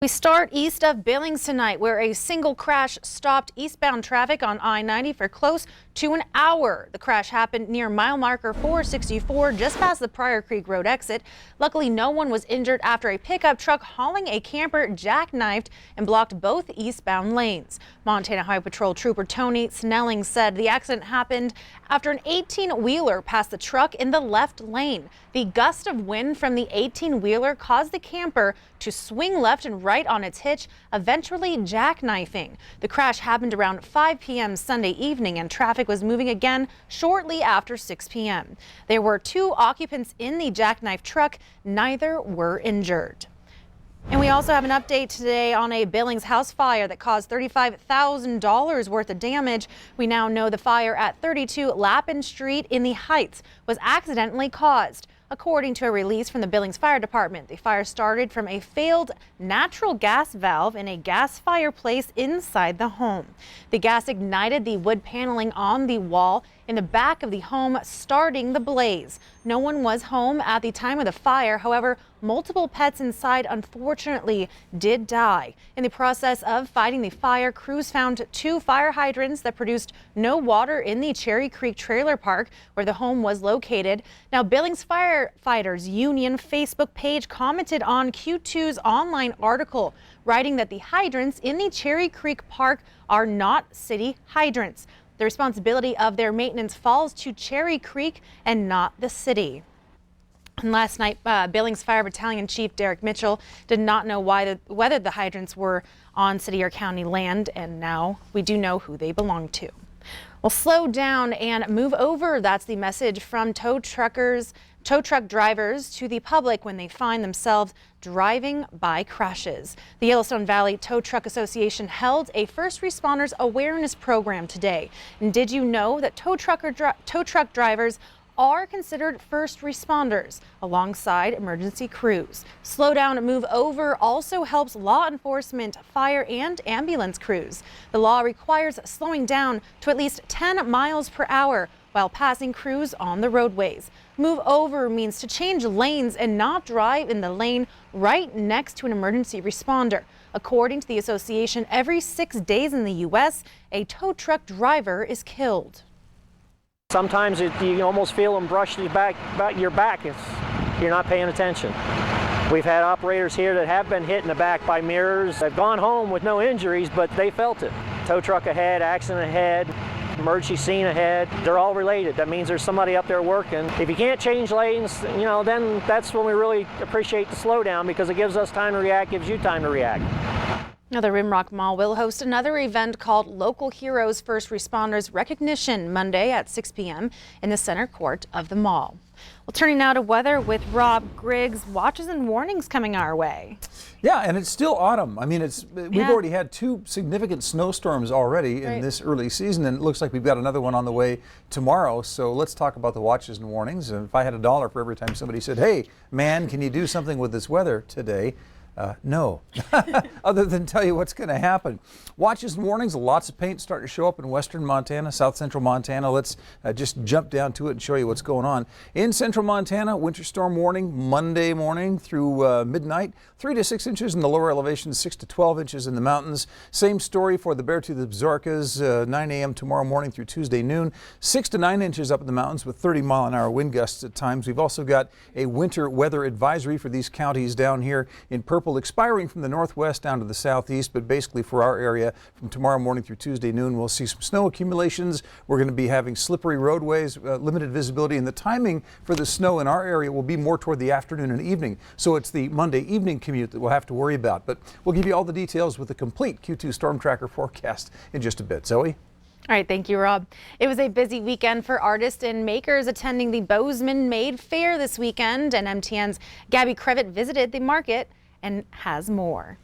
We start east of Billings tonight, where a single crash stopped eastbound traffic on I-90 for close to an hour. The crash happened near mile marker 464, just past the Pryor Creek Road exit. Luckily, no one was injured after a pickup truck hauling a camper jackknifed and blocked both eastbound lanes. Montana Highway Patrol Trooper Tony Snelling said the accident happened after an 18-wheeler passed the truck in the left lane. The gust of wind from the 18-wheeler caused the camper to swing left and right on its hitch, eventually jackknifing. The crash happened around 5 p.m. Sunday evening, and traffic was moving again shortly after 6 p.m. There were 2 occupants in the jackknife truck. Neither were injured. And we also have an update today on a Billings house fire that caused $35,000 worth of damage. We now know the fire at 32 Lappin Street in the Heights was accidentally caused. According to a release from the Billings Fire Department, the fire started from a failed natural gas valve in a gas fireplace inside the home. The gas ignited the wood paneling on the wall in the back of the home, starting the blaze. No one was home at the time of the fire. However, multiple pets inside unfortunately did die. In the process of fighting the fire, crews found 2 fire hydrants that produced no water in the Cherry Creek Trailer Park where the home was located. Now, Billings Firefighters Union Facebook page commented on Q2's online article, writing that the hydrants in the Cherry Creek Park are not city hydrants. The responsibility of their maintenance falls to Cherry Creek and not the city. And last night, Billings Fire Battalion Chief Derek Mitchell did not know whether the hydrants were on city or county land, and now we do know who they belong to. Well, slow down and move over. That's the message from tow truck drivers to the public when they find themselves driving by crashes. The Yellowstone Valley Tow Truck Association held a first responders awareness program today. And did you know that tow truck drivers are considered first responders alongside emergency crews? Slow down and move over also helps law enforcement, fire, and ambulance crews. The law requires slowing down to at least 10 miles per hour while passing crews on the roadways. Move over means to change lanes and not drive in the lane right next to an emergency responder. According to the association, every 6 days in the U.S., a tow truck driver is killed. Sometimes you almost feel them brush your back if you're not paying attention. We've had operators here that have been hit in the back by mirrors. They've gone home with no injuries, but they felt it. Tow truck ahead, accident ahead, emergency scene ahead. They're all related. That means there's somebody up there working. If you can't change lanes, then that's when we really appreciate the slowdown, because it gives us time to react, gives you time to react. Now, the Rimrock Mall will host another event called Local Heroes First Responders Recognition Monday at 6 p.m. in the center court of the mall. Well, turning now to weather with Rob Griggs. Watches and warnings coming our way. Yeah, and it's still autumn. I mean, we've already had 2 significant snowstorms already in this early season, and it looks like we've got another one on the way tomorrow. So let's talk about the watches and warnings. And if I had $1 for every time somebody said, "Hey, man, can you do something with this weather today?" No, other than tell you what's going to happen. Watches and warnings, lots of paint starting to show up in western Montana, south central Montana. Let's just jump down to it and show you what's going on. In central Montana, winter storm warning Monday morning through midnight. 3 to 6 inches in the lower elevations, 6 to 12 inches in the mountains. Same story for the Beartooth Absarokas, 9 a.m. tomorrow morning through Tuesday noon. 6 to 9 inches up in the mountains with 30-mile-an-hour wind gusts at times. We've also got a winter weather advisory for these counties down here in purple, expiring from the northwest down to the southeast, but basically for our area from tomorrow morning through Tuesday noon, we'll see some snow accumulations. We're going to be having slippery roadways, limited visibility, and the timing for the snow in our area will be more toward the afternoon and evening. So it's the Monday evening commute that we'll have to worry about. But we'll give you all the details with the complete Q2 Storm Tracker forecast in just a bit. Zoe? All right, thank you, Rob. It was a busy weekend for artists and makers attending the Bozeman Made Fair this weekend, and MTN's Gabby Crevitt visited the market and has more.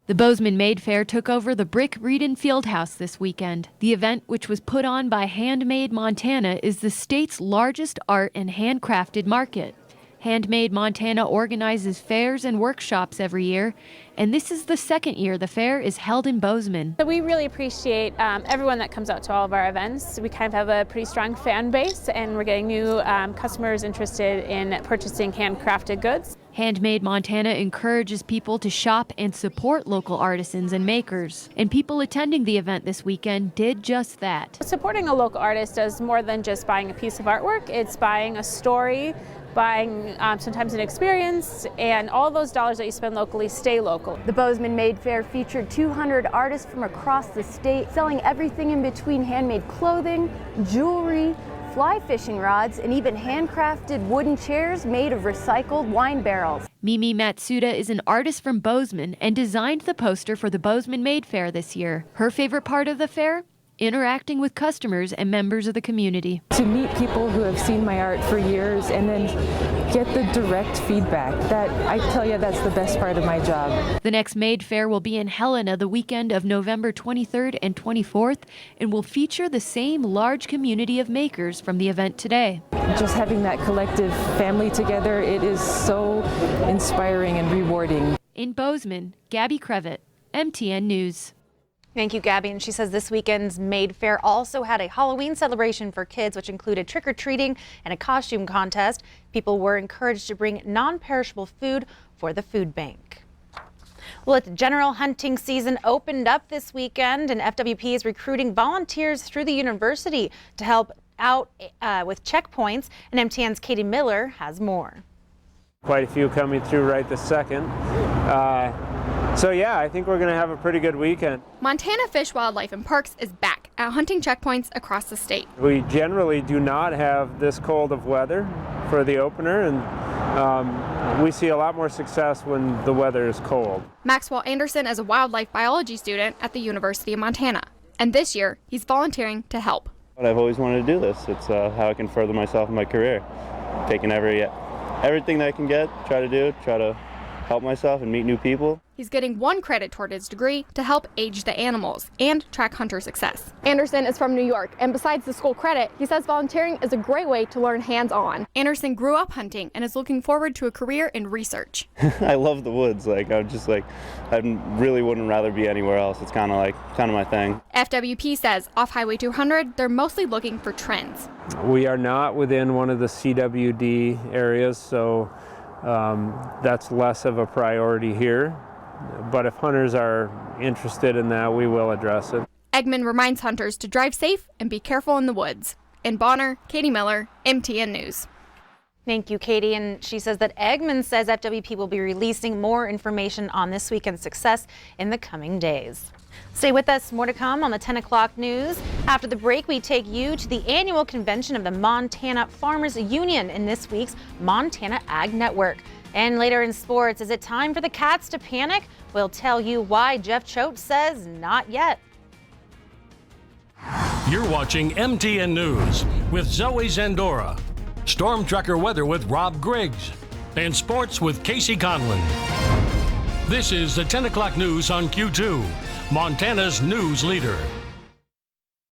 The Bozeman Made Fair took over the Brick Reedon Fieldhouse this weekend. The event, which was put on by Handmade Montana, is the state's largest art and handcrafted market. Handmade Montana organizes fairs and workshops every year, and this is the second year the fair is held in Bozeman. So we really appreciate everyone that comes out to all of our events. We kind of have a pretty strong fan base, and we're getting new customers interested in purchasing handcrafted goods. Handmade Montana encourages people to shop and support local artisans and makers. And people attending the event this weekend did just that. Supporting a local artist is more than just buying a piece of artwork. It's buying a story, buying sometimes an experience, and all those dollars that you spend locally stay local. The Bozeman Made Fair featured 200 artists from across the state selling everything in between handmade clothing, jewelry, fly fishing rods, and even handcrafted wooden chairs made of recycled wine barrels. Mimi Matsuda is an artist from Bozeman and designed the poster for the Bozeman Made Fair this year. Her favorite part of the fair? Interacting with customers and members of the community. To meet people who have seen my art for years and then get the direct feedback, that I tell you, that's the best part of my job. The next Made Fair will be in Helena the weekend of November 23rd and 24th and will feature the same large community of makers from the event today. Just having that collective family together, it is so inspiring and rewarding. In Bozeman, Gabby Crevitt, MTN News. Thank you, Gabby. And she says this weekend's Made Fair also had a Halloween celebration for kids, which included trick-or-treating and a costume contest. People were encouraged to bring non-perishable food for the food bank. Well, its general hunting season opened up this weekend, and FWP is recruiting volunteers through the university to help out with checkpoints. And MTN's Katie Miller has more. Quite a few coming through right this second. So yeah, I think we're going to have a pretty good weekend. Montana Fish, Wildlife and Parks is back at hunting checkpoints across the state. We generally do not have this cold of weather for the opener, and we see a lot more success when the weather is cold. Maxwell Anderson is a wildlife biology student at the University of Montana, and this year he's volunteering to help. But I've always wanted to do this. It's how I can further myself in my career. Taking everything that I can get, try to help myself and meet new people. He's getting 1 credit toward his degree to help age the animals and track hunter success. Anderson is from New York, and besides the school credit, he says volunteering is a great way to learn hands-on. Anderson grew up hunting and is looking forward to a career in research. I love the woods. I really wouldn't rather be anywhere else. It's kind of my thing. FWP says off Highway 200, they're mostly looking for trends. We are not within one of the CWD areas, so that's less of a priority here. But if hunters are interested in that, we will address it. Eggman reminds hunters to drive safe and be careful in the woods. In Bonner, Katie Miller, MTN News. Thank you, Katie. And she says that Eggman says FWP will be releasing more information on this weekend's success in the coming days. Stay with us. More to come on the 10 o'clock news. After the break, we take you to the annual convention of the Montana Farmers Union in this week's Montana Ag Network. And later in sports, is it time for the Cats to panic? We'll tell you why Jeff Choate says not yet. You're watching MTN News with Zoe Zandora, Storm Tracker weather with Rob Griggs, and sports with Casey Conlon. This is the 10 o'clock news on Q2, Montana's news leader.